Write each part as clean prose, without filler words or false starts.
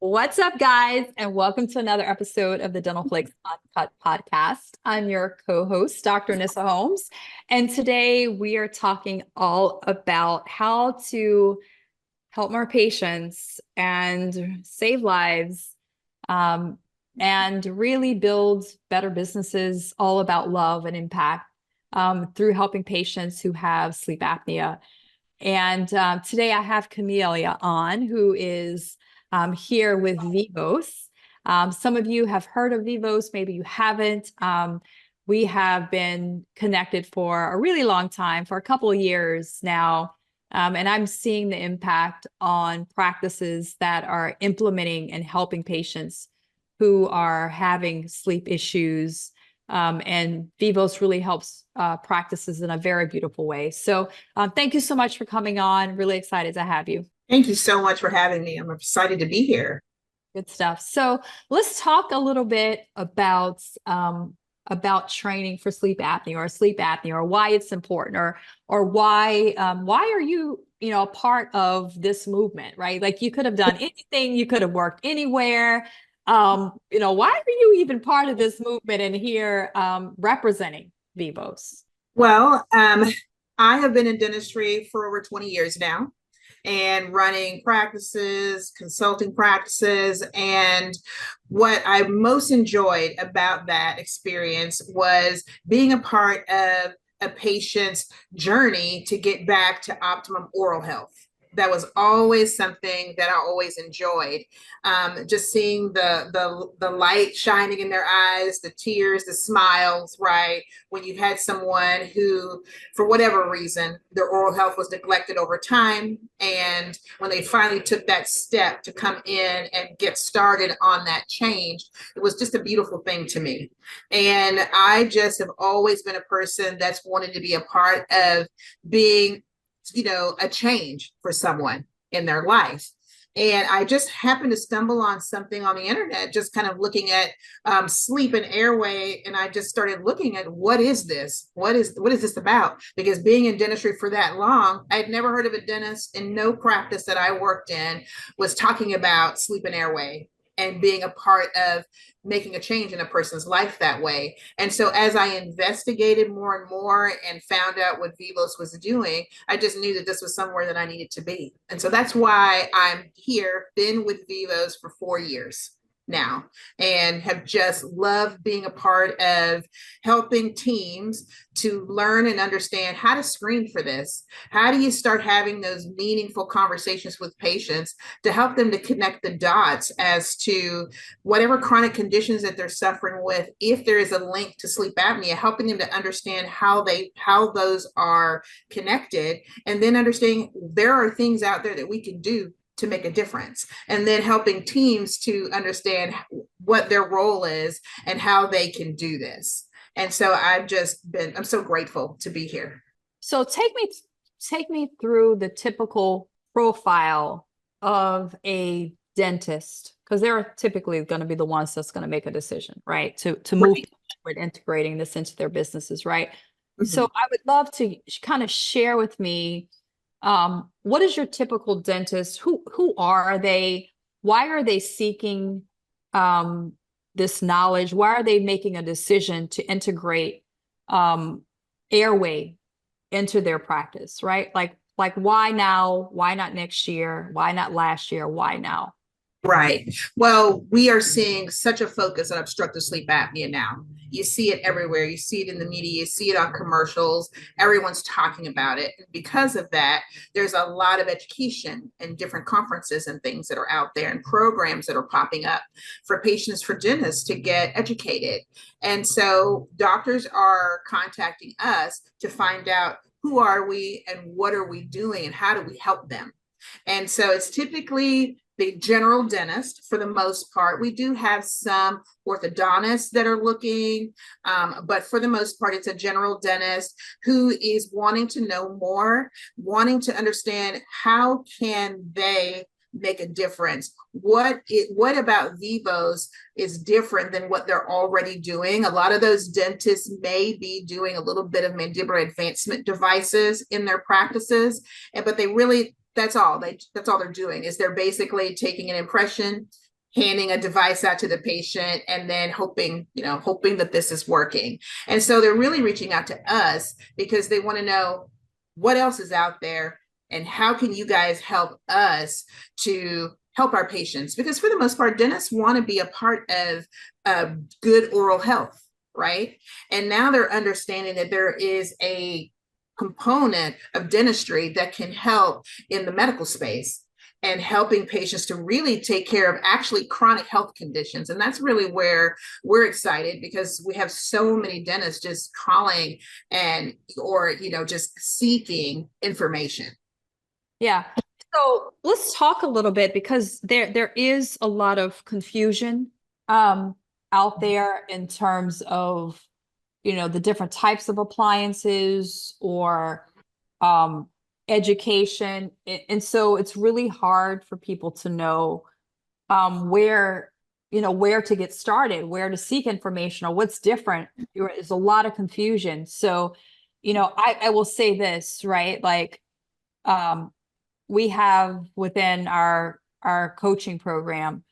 What's up, guys, and welcome to another episode of the Dental Flakes Uncut podcast. I'm your co-host, Dr. Anissa Holmes, and today we are talking all about how to help more patients and save lives, and really build better businesses, all about love and impact through helping patients who have sleep apnea. And today I have Camilla on, who is here with Vivos. Some of you have heard of Vivos, maybe you haven't. We have been connected for a really long time, for a couple of years now. And I'm seeing the impact on practices that are implementing and helping patients who are having sleep issues. And Vivos really helps practices in a very beautiful way. So thank you so much for coming on. Really excited to have you. Thank you so much for having me. I'm excited to be here. Good stuff. So let's talk a little bit about training for sleep apnea, or why it's important, or why are you a part of this movement, right? Like, you could have done anything, you could have worked anywhere. Why are you even part of this movement and here representing Vivos? Well, I have been in dentistry for over 20 years now, and running practices, consulting practices. And what I most enjoyed about that experience was being a part of a patient's journey to get back to optimum oral health. That was always something that I always enjoyed. Just seeing the light shining in their eyes, the tears, the smiles, right? When you had someone who, for whatever reason, their oral health was neglected over time. And when they finally took that step to come in and get started on that change, it was just a beautiful thing to me. And I just have always been a person that's wanted to be a part of being a change for someone in their life. And I just happened to stumble on something on the internet, just kind of looking at sleep and airway. And I just started looking at, what is this? What is this about? Because being in dentistry for that long, I'd never heard of a dentist in no practice that I worked in was talking about sleep and airway and being a part of making a change in a person's life that way. And so as I investigated more and more and found out what Vivos was doing, I just knew that this was somewhere that I needed to be. And so that's why I'm here, been with Vivos for 4 years now, and have just loved being a part of helping teams to learn and understand how to screen for this. How do you start having those meaningful conversations with patients to help them to connect the dots as to whatever chronic conditions that they're suffering with, if there is a link to sleep apnea, helping them to understand how those are connected, and then understanding there are things out there that we can do to make a difference, and then helping teams to understand what their role is and how they can do this. And so I'm so grateful to be here. So take me through the typical profile of a dentist, because they're typically going to be the ones that's going to make a decision, right? To move forward, integrating this into their businesses, right? Mm-hmm. So I would love to kind of share with me, what is your typical dentist? Who are they? Why are they seeking this knowledge? Why are they making a decision to integrate airway into their practice, right? Like why now? Why not next year? Why not last year? Why now? Right. Well, we are seeing such a focus on obstructive sleep apnea now. You see it everywhere. You see it in the media. You see it on commercials. Everyone's talking about it. And because of that, there's a lot of education and different conferences and things that are out there, and programs that are popping up for patients, for dentists to get educated. And so doctors are contacting us to find out, who are we and what are we doing and how do we help them? And so it's typically the general dentist for the most part. We do have some orthodontists that are looking, but for the most part, it's a general dentist who is wanting to know more, wanting to understand how can they make a difference. What about Vivos is different than what they're already doing? A lot of those dentists may be doing a little bit of mandibular advancement devices in their practices, but they really, that's all they're doing, is they're basically taking an impression, handing a device out to the patient and then hoping that this is working. And so they're really reaching out to us because they want to know what else is out there and how can you guys help us to help our patients? Because for the most part, dentists want to be a part of good oral health, right? And now they're understanding that there is a component of dentistry that can help in the medical space and helping patients to really take care of actually chronic health conditions. And that's really where we're excited, because we have so many dentists just calling or just seeking information. Yeah. So let's talk a little bit, because there is a lot of confusion out there in terms of, the different types of appliances or education. And so it's really hard for people to know where to get started, where to seek information, or what's different. There's a lot of confusion. So, I will say this, right? Like, we have within our coaching program,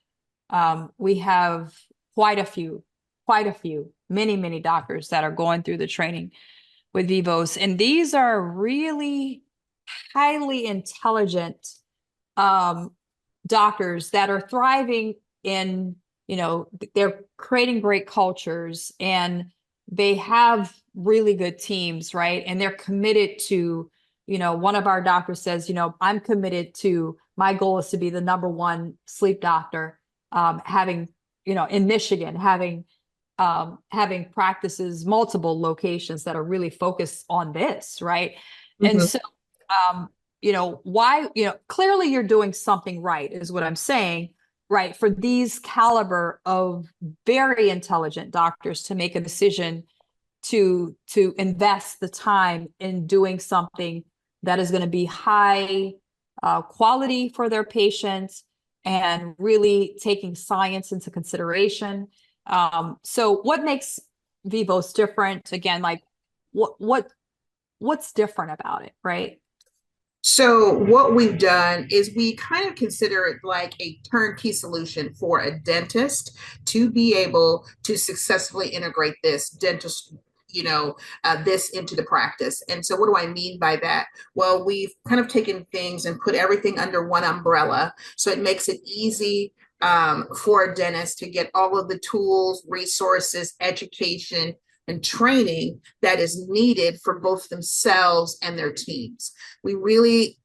we have quite a few, many doctors that are going through the training with Vivos. And these are really highly intelligent doctors that are thriving in, they're creating great cultures, and they have really good teams, right? And they're committed to, one of our doctors says, I'm committed to, my goal is to be the #1 sleep doctor, having, in Michigan, having practices, multiple locations that are really focused on this, right? Mm-hmm. And so, why, clearly you're doing something right, is what I'm saying, right? For these caliber of very intelligent doctors to make a decision to invest the time in doing something that is going to be high quality for their patients and really taking science into consideration. So what makes Vivos different? Again, like what's different about it, right? So what we've done is we kind of consider it like a turnkey solution for a dentist to be able to successfully integrate this this into the practice. And so what do I mean by that? Well, we've kind of taken things and put everything under one umbrella. So it makes it easy for a dentist to get all of the tools, resources, education, and training that is needed for both themselves and their teams. We really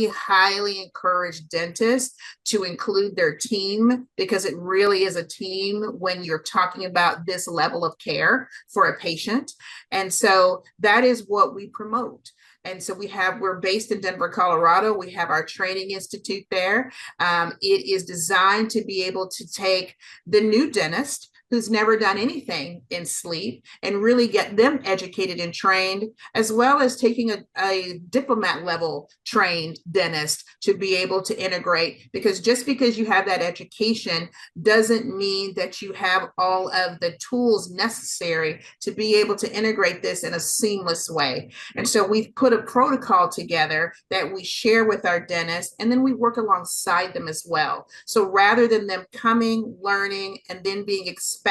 highly encourage dentists to include their team, because it really is a team when you're talking about this level of care for a patient. And so that is what we promote. And so we're based in Denver, Colorado. We have our training institute there. It is designed to be able to take the new dentist who's never done anything in sleep and really get them educated and trained, as well as taking a diplomat level trained dentist to be able to integrate. Because just because you have that education doesn't mean that you have all of the tools necessary to be able to integrate this in a seamless way. And so we've put a protocol together that we share with our dentists, and then we work alongside them as well. So rather than them coming, learning, and then being expected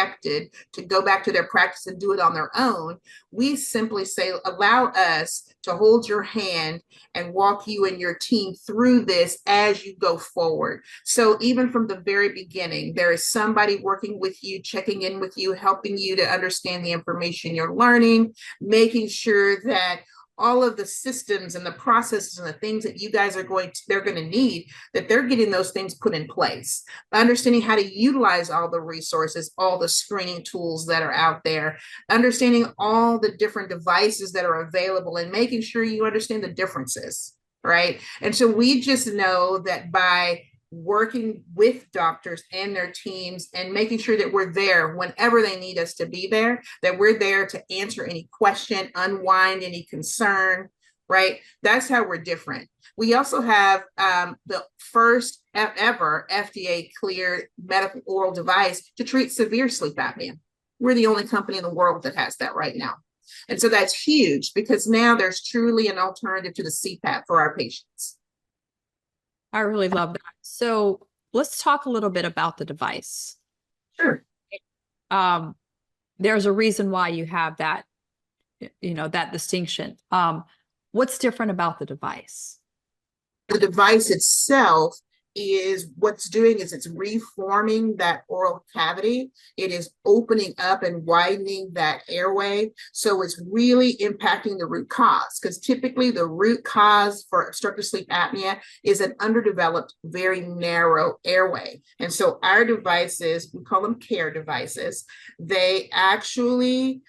to go back to their practice and do it on their own, we simply say, allow us to hold your hand and walk you and your team through this as you go forward. So even from the very beginning, there is somebody working with you, checking in with you, helping you to understand the information you're learning, making sure that all of the systems and the processes and the things that you guys they're going to need, that they're getting those things put in place, understanding how to utilize all the resources, all the screening tools that are out there, understanding all the different devices that are available, and making sure you understand the differences, right? And so we just know that by working with doctors and their teams and making sure that we're there whenever they need us to be there, that we're there to answer any question, unwind any concern, right? That's how we're different. We also have the first ever FDA-cleared medical oral device to treat severe sleep apnea. We're the only company in the world that has that right now. And so that's huge, because now there's truly an alternative to the CPAP for our patients. I really love that. So let's talk a little bit about the device. Sure. Um, there's a reason why you have that, that distinction. What's different about the device? The device itself is what's doing is it's reforming that oral cavity. It is opening up and widening that airway. So it's really impacting the root cause, because typically the root cause for obstructive sleep apnea is an underdeveloped, very narrow airway. And so our devices, we call them care devices, they actually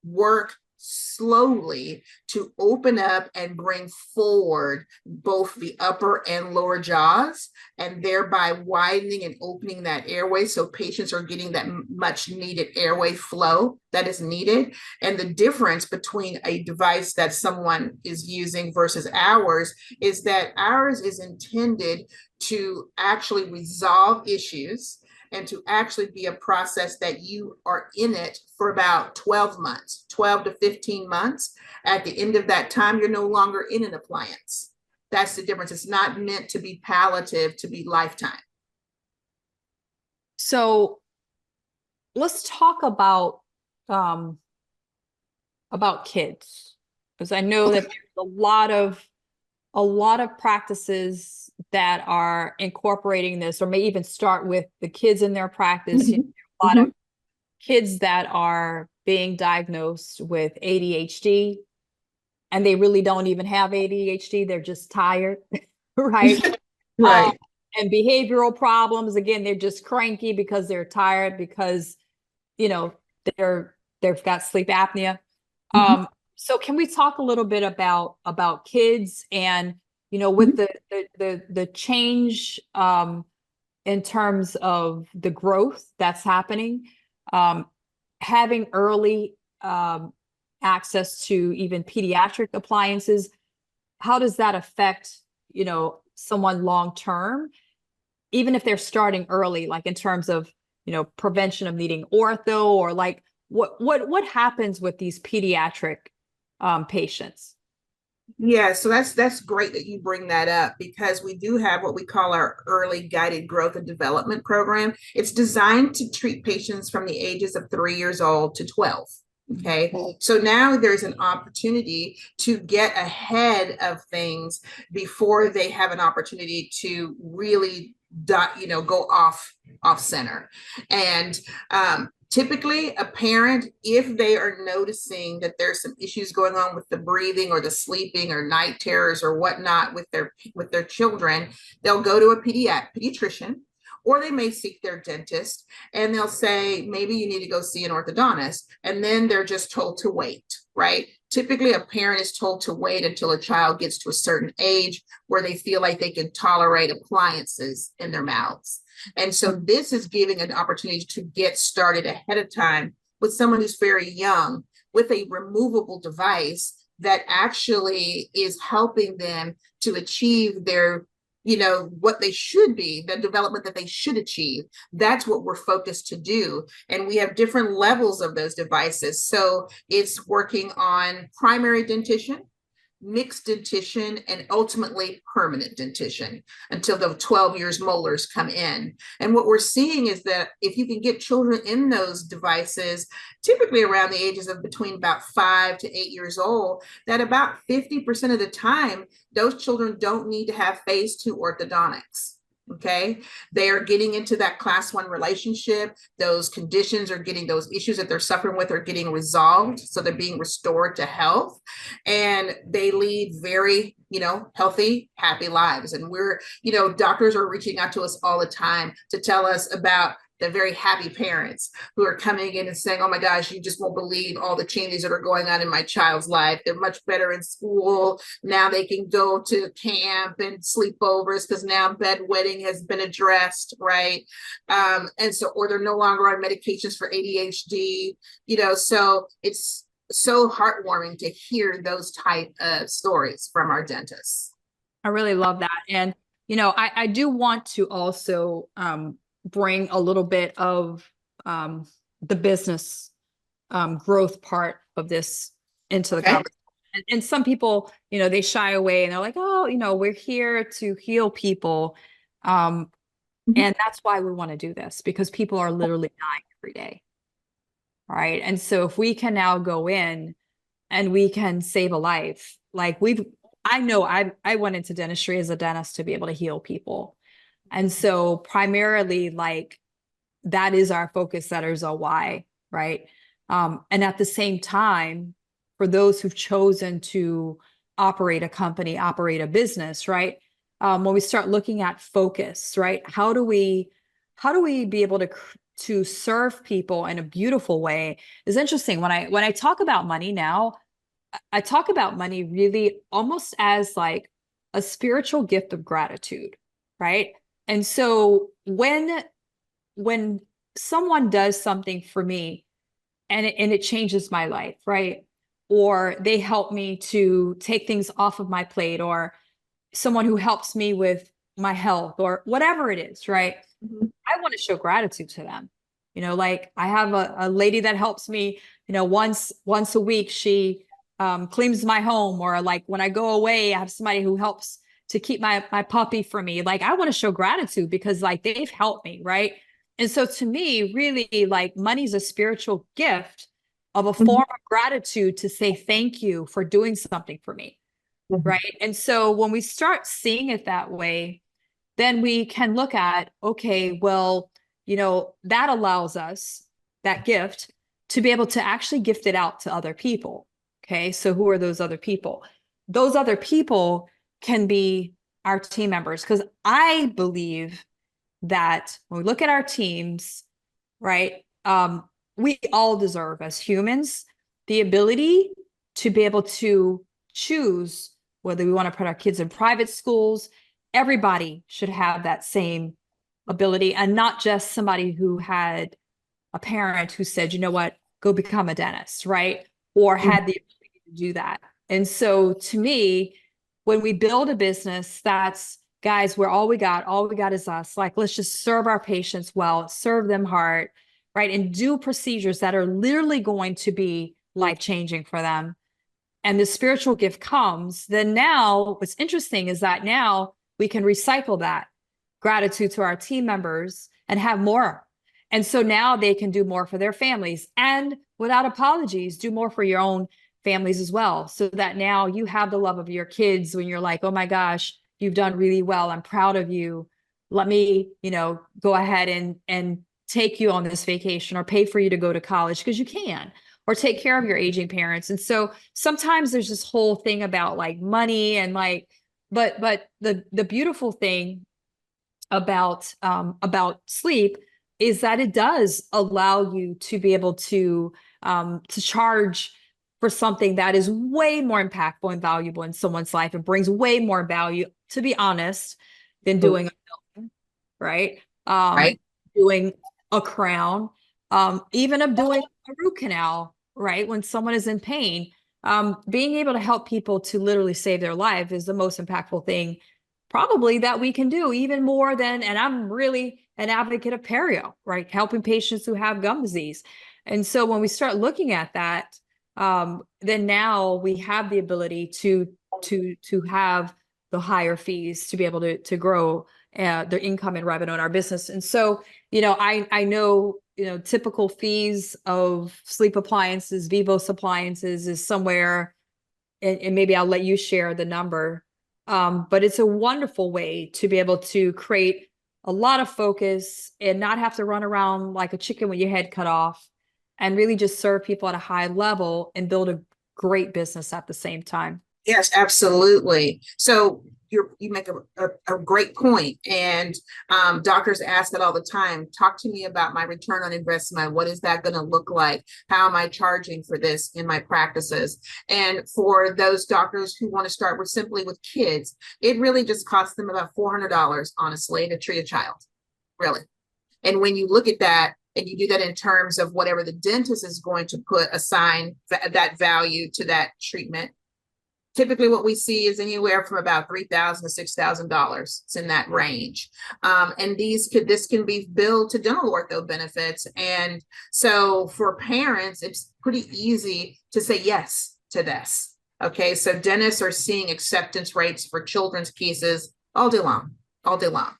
work slowly to open up and bring forward both the upper and lower jaws, and thereby widening and opening that airway so patients are getting that much needed airway flow that is needed. And the difference between a device that someone is using versus ours is that ours is intended to actually resolve issues and to actually be a process that you are in it for about 12 months, 12 to 15 months. At the end of that time, you're no longer in an appliance. That's the difference. It's not meant to be palliative, to be lifetime. So let's talk about kids, because I know that there's a lot of practices that are incorporating this, or may even start with the kids in their practice. Mm-hmm. A lot of kids that are being diagnosed with ADHD, and they really don't even have ADHD. They're just tired, right? Right. And behavioral problems. Again, they're just cranky because they're tired, because, they've got sleep apnea. Mm-hmm. So can we talk a little bit about kids and, with the change in terms of the growth that's happening, having early access to even pediatric appliances, how does that affect, someone long term, even if they're starting early, like in terms of, prevention of needing ortho, or like what happens with these pediatric patients? Yeah, so that's great that you bring that up, because we do have what we call our early guided growth and development program. It's designed to treat patients from the ages of 3 years old to 12. Okay, so now there's an opportunity to get ahead of things before they have an opportunity to really go off center. And typically a parent, if they are noticing that there's some issues going on with the breathing or the sleeping or night terrors or whatnot with their children, they'll go to a pediatrician, or they may seek their dentist, and they'll say, maybe you need to go see an orthodontist. And then they're just told to wait, right? Typically, a parent is told to wait until a child gets to a certain age where they feel like they can tolerate appliances in their mouths. And so this is giving an opportunity to get started ahead of time with someone who's very young with a removable device that actually is helping them to achieve their what they should be, the development that they should achieve. That's what we're focused to do. And we have different levels of those devices. So it's working on primary dentition, mixed dentition, and ultimately permanent dentition until the 12 years molars come in. And what we're seeing is that if you can get children in those devices, typically around the ages of between about 5 to 8 years old, that about 50% of the time, those children don't need to have phase 2 orthodontics. Okay, they are getting into that class 1 relationship. Those conditions are getting, those issues that they're suffering with are getting resolved. So they're being restored to health, and they lead very, healthy, happy lives. And we're, doctors are reaching out to us all the time to tell us about the very happy parents who are coming in and saying, oh my gosh, you just won't believe all the changes that are going on in my child's life. They're much better in school. Now they can go to camp and sleepovers because now bedwetting has been addressed, right? And so, or they're no longer on medications for ADHD, so it's so heartwarming to hear those type of stories from our dentists. I really love that. And, I do want to also bring a little bit of the business growth part of this into the conversation. And some people, they shy away and they're like, oh, we're here to heal people. Mhm. And that's why we want to do this, because people are literally dying every day. Right. And so if we can now go in and we can save a life, like I know I went into dentistry as a dentist to be able to heal people. And so primarily, like, that is our focus, that is our why, right? And at the same time, for those who've chosen to operate a company, operate a business, right? When we start looking at focus, right? How do we be able to serve people in a beautiful way? Is interesting. When I talk about money now, I talk about money really almost as like a spiritual gift of gratitude, right? And so when someone does something for me and it changes my life, right? Or they help me to take things off of my plate, or someone who helps me with my health or whatever it is, right? Mhm. I want to show gratitude to them. Like I have a lady that helps me, once a week, she cleans my home, or like when I go away, I have somebody who helps to keep my puppy for me. Like I want to show gratitude because like they've helped me, right? And so to me, really, like money's a spiritual gift of a Mhm. form of gratitude to say thank you for doing something for me, Mhm. right? And so when we start seeing it that way, then we can look at, okay, well, that allows us, that gift, to be able to actually gift it out to other people. Okay. So who are those other people? Those other people can be our team members. Because I believe that when we look at our teams, right, we all deserve as humans the ability to be able to choose whether we want to put our kids in private schools. Everybody should have that same ability, and not just somebody who had a parent who said, you know what, go become a dentist, right? Or Mhm. had the ability to do that. And so to me, when we build a business, that's, guys, where all we got is us. Like, let's just serve our patients well, serve them hard, right? And do procedures that are literally going to be life changing for them. And the spiritual gift comes, then now what's interesting is that now we can recycle that gratitude to our team members and have more. And so now they can do more for their families, and without apologies, do more for your own families as well. So that now you have the love of your kids when you're like, oh my gosh, you've done really well. I'm proud of you. Let me, go ahead and take you on this vacation, or pay for you to go to college because you can, or take care of your aging parents. And so sometimes there's this whole thing about like money and like, but the beautiful thing about sleep is that it does allow you to be able to charge for something that is way more impactful and valuable in someone's life, and brings way more value, to be honest, than doing a film, right? Right. Doing a crown, even of doing a root canal, right? When someone is in pain, being able to help people to literally save their life is the most impactful thing probably that we can do, even more than, and I'm really an advocate of perio, right? Helping patients who have gum disease. And so when we start looking at that, then now we have the ability to have the higher fees to be able to grow their income and revenue in our business. And so, I know, typical fees of sleep appliances, Vivos appliances is somewhere, and maybe I'll let you share the number. But it's a wonderful way to be able to create a lot of focus and not have to run around like a chicken with your head cut off, and really just serve people at a high level and build a great business at the same time. Yes, absolutely. So you make a great point. And doctors ask that all the time. Talk to me about my return on investment. What is that going to look like? How am I charging for this in my practices? And for those doctors who want to start with simply with kids, it really just costs them about $400, honestly, to treat a child, really. And when you look at that, and you do that in terms of whatever the dentist is going to assign that value to that treatment, typically what we see is anywhere from about $3,000 to $6,000. It's in that range. And this can be billed to dental ortho benefits. And so for parents, it's pretty easy to say yes to this. Okay, so dentists are seeing acceptance rates for children's cases all day long, all day long.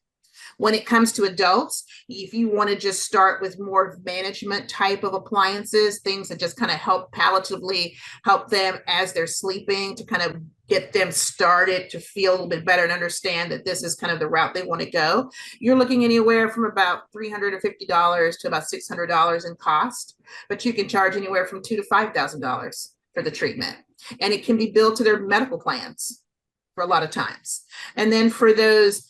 When it comes to adults, if you want to just start with more management type of appliances, things that just kind of help palliatively help them as they're sleeping to kind of get them started to feel a little bit better and understand that this is kind of the route they want to go, you're looking anywhere from about $350 to about $600 in cost, but you can charge anywhere from $2,000 to $5,000 for the treatment. And it can be billed to their medical plans for a lot of times. And then for those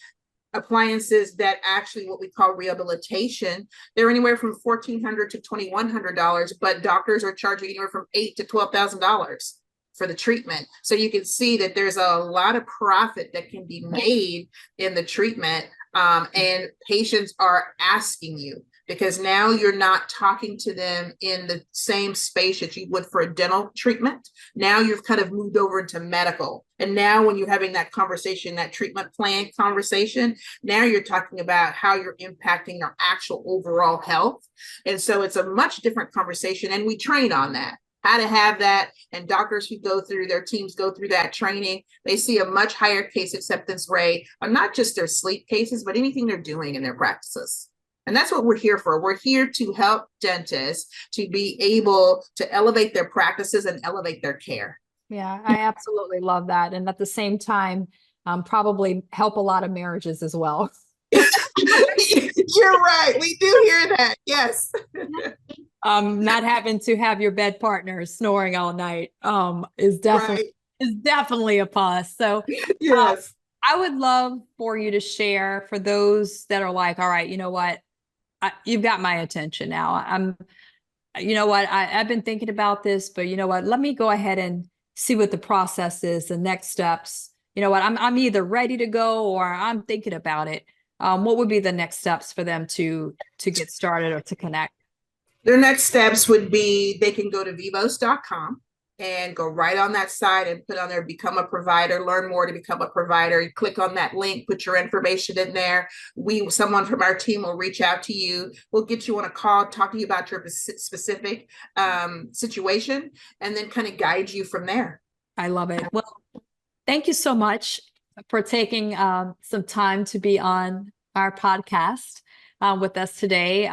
appliances that actually what we call rehabilitation, they're anywhere from $1,400 to $2,100, but doctors are charging anywhere from $8,000 to $12,000 for the treatment. So you can see that there's a lot of profit that can be made in the treatment. And patients are asking you, because now you're not talking to them in the same space that you would for a dental treatment. Now you've kind of moved over into medical. And now when you're having that conversation, that treatment plan conversation, now you're talking about how you're impacting your actual overall health. And so it's a much different conversation. And we train on that, how to have that. And doctors who go through, their teams go through that training, they see a much higher case acceptance rate on not just their sleep cases, but anything they're doing in their practices. And that's what we're here for. We're here to help dentists to be able to elevate their practices and elevate their care. Yeah, I absolutely love that. And at the same time, probably help a lot of marriages as well. You're right. We do hear that. Yes. Not having to have your bed partner snoring all night is definitely a plus. So yes. I would love for you to share for those that are like, all right, you know what? You've got my attention now. You know what? I've been thinking about this, but you know what? Let me go ahead and see what the process is, the next steps. You know what? I'm either ready to go or I'm thinking about it. What would be the next steps for them to get started or to connect? Their next steps would be they can go to vivos.com and go right on that side and put on there, become a provider, learn more to become a provider. You click on that link, put your information in there. Someone from our team will reach out to you. We'll get you on a call, talk to you about your specific situation, and then kind of guide you from there. I love it. Well, thank you so much for taking some time to be on our podcast with us today.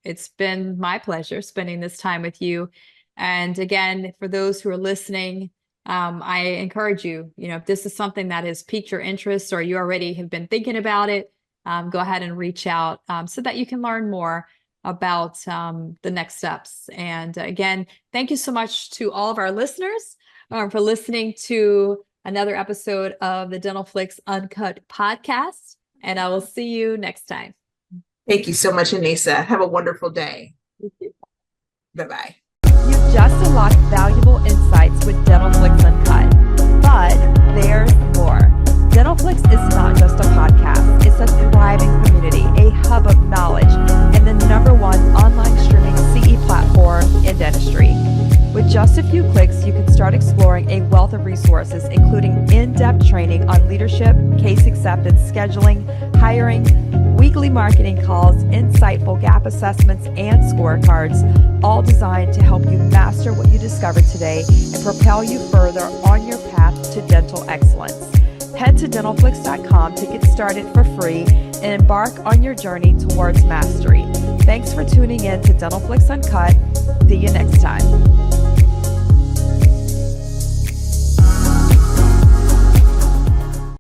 It's been my pleasure spending this time with you. And again, for those who are listening, I encourage you, if this is something that has piqued your interest or you already have been thinking about it, go ahead and reach out so that you can learn more about the next steps. And again, thank you so much to all of our listeners for listening to another episode of the Dental Flicks Uncut podcast. And I will see you next time. Thank you so much, Anissa. Have a wonderful day. Bye-bye. You've just unlocked valuable insights with Dental Flicks Uncut, but there's more. Dental Flicks is not just a podcast. It's a thriving community, a hub of knowledge, and the #1 online streaming CE platform in dentistry. With just a few clicks, you can start exploring a wealth of resources, including in-depth training on leadership, case acceptance, scheduling, hiring, weekly marketing calls, insightful gap assessments, and scorecards, all designed to help you master what you discovered today and propel you further on your path to dental excellence. Head to dentalflix.com to get started for free and embark on your journey towards mastery. Thanks for tuning in to Dental Flicks Uncut. See you next time.